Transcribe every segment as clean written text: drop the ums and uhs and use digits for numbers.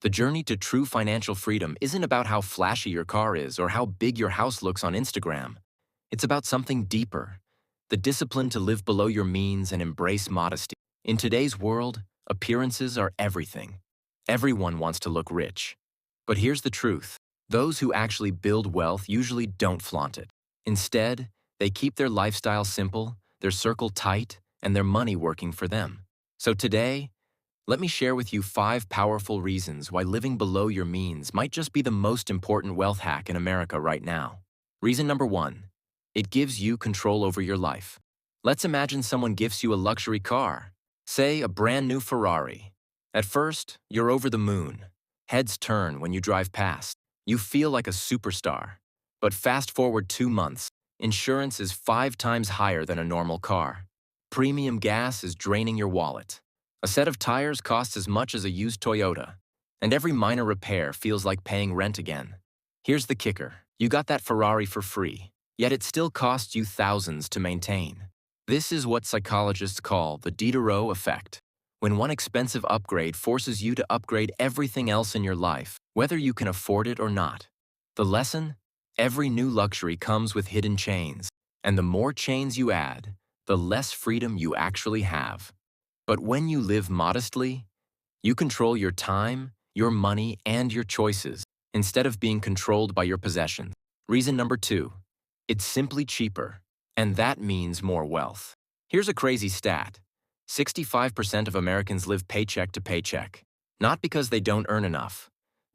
The journey to true financial freedom isn't about how flashy your car is or how big your house looks on Instagram. It's about something deeper, the discipline to live below your means and embrace modesty. In today's world, appearances are everything. Everyone wants to look rich. But here's the truth. Those who actually build wealth usually don't flaunt it. Instead, they keep their lifestyle simple, their circle tight, and their money working for them. So today, let me share with you 5 powerful reasons why living below your means might just be the most important wealth hack in America right now. Reason number 1. It gives you control over your life. Let's imagine someone gifts you a luxury car, say a brand new Ferrari. At first, you're over the moon. Heads turn when you drive past. You feel like a superstar. But fast forward 2 months, insurance is 5 times higher than a normal car. Premium gas is draining your wallet. A set of tires costs as much as a used Toyota, and every minor repair feels like paying rent again. Here's the kicker. You got that Ferrari for free, yet it still costs you thousands to maintain. This is what psychologists call the Diderot effect, when one expensive upgrade forces you to upgrade everything else in your life, whether you can afford it or not. The lesson? Every new luxury comes with hidden chains, and the more chains you add, the less freedom you actually have. But when you live modestly, you control your time, your money, and your choices, instead of being controlled by your possessions. Reason number 2. It's simply cheaper, and that means more wealth. Here's a crazy stat. 65% of Americans live paycheck to paycheck, not because they don't earn enough,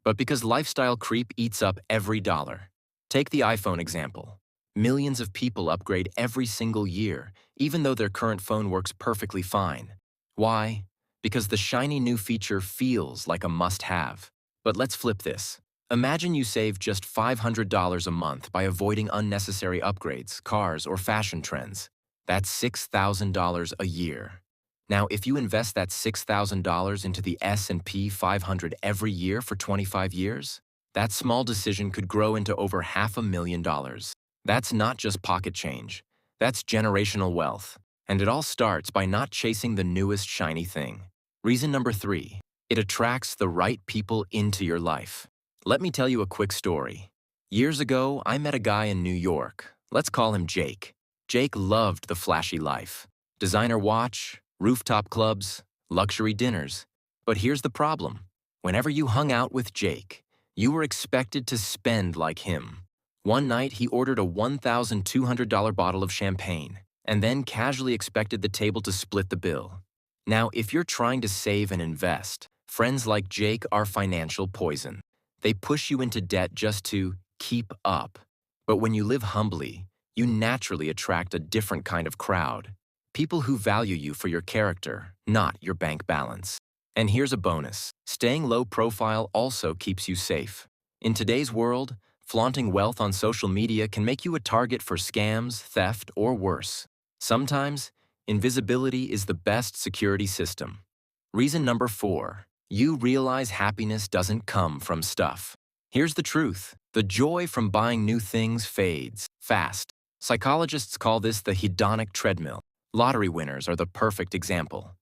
but because lifestyle creep eats up every dollar. Take the iPhone example. Millions of people upgrade every single year, even though their current phone works perfectly fine. Why? Because the shiny new feature feels like a must-have. But let's flip this. Imagine you save just $500 a month by avoiding unnecessary upgrades, cars, or fashion trends. That's $6,000 a year. Now, if you invest that $6,000 into the S&P 500 every year for 25 years, that small decision could grow into over $500,000. That's not just pocket change. That's generational wealth. And it all starts by not chasing the newest shiny thing. Reason number 3. It attracts the right people into your life. Let me tell you a quick story. Years ago, I met a guy in New York. Let's call him Jake. Jake loved the flashy life. Designer watch, rooftop clubs, luxury dinners. But here's the problem. Whenever you hung out with Jake, you were expected to spend like him. One night, he ordered a $1,200 bottle of champagne, and then casually expected the table to split the bill. Now, if you're trying to save and invest, friends like Jake are financial poison. They push you into debt just to keep up. But when you live humbly, you naturally attract a different kind of crowd. People who value you for your character, not your bank balance. And here's a bonus. Staying low profile also keeps you safe. In today's world, flaunting wealth on social media can make you a target for scams, theft, or worse. Sometimes, invisibility is the best security system. Reason number 4. You realize happiness doesn't come from stuff. Here's the truth. The joy from buying new things fades fast. Psychologists call this the hedonic treadmill. Lottery winners are the perfect example.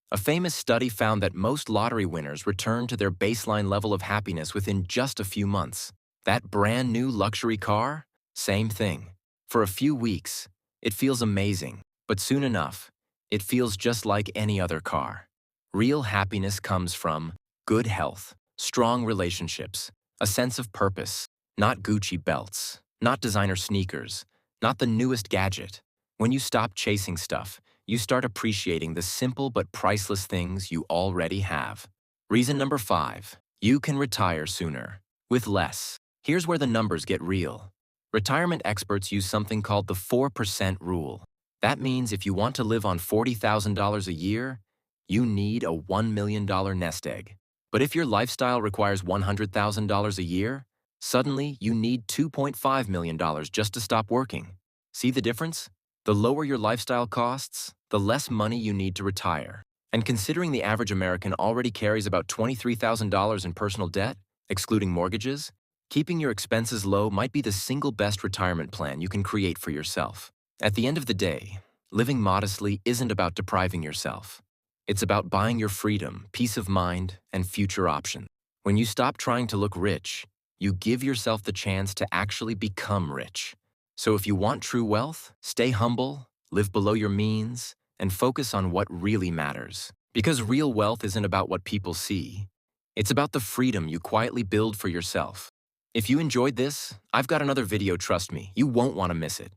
A famous study found that most lottery winners return to their baseline level of happiness within just a few months. That brand new luxury car? Same thing. For a few weeks, it feels amazing, but soon enough, it feels just like any other car. Real happiness comes from good health, strong relationships, a sense of purpose, not Gucci belts, not designer sneakers, not the newest gadget. When you stop chasing stuff, you start appreciating the simple but priceless things you already have. Reason number 5. You can retire sooner, with less. Here's where the numbers get real. Retirement experts use something called the 4% rule. That means if you want to live on $40,000 a year, you need a $1 million nest egg. But if your lifestyle requires $100,000 a year, suddenly you need $2.5 million just to stop working. See the difference? The lower your lifestyle costs, the less money you need to retire. And considering the average American already carries about $23,000 in personal debt, excluding mortgages, keeping your expenses low might be the single best retirement plan you can create for yourself. At the end of the day, living modestly isn't about depriving yourself. It's about buying your freedom, peace of mind, and future options. When you stop trying to look rich, you give yourself the chance to actually become rich. So if you want true wealth, stay humble, live below your means, and focus on what really matters. Because real wealth isn't about what people see. It's about the freedom you quietly build for yourself. If you enjoyed this, I've got another video, trust me, you won't want to miss it.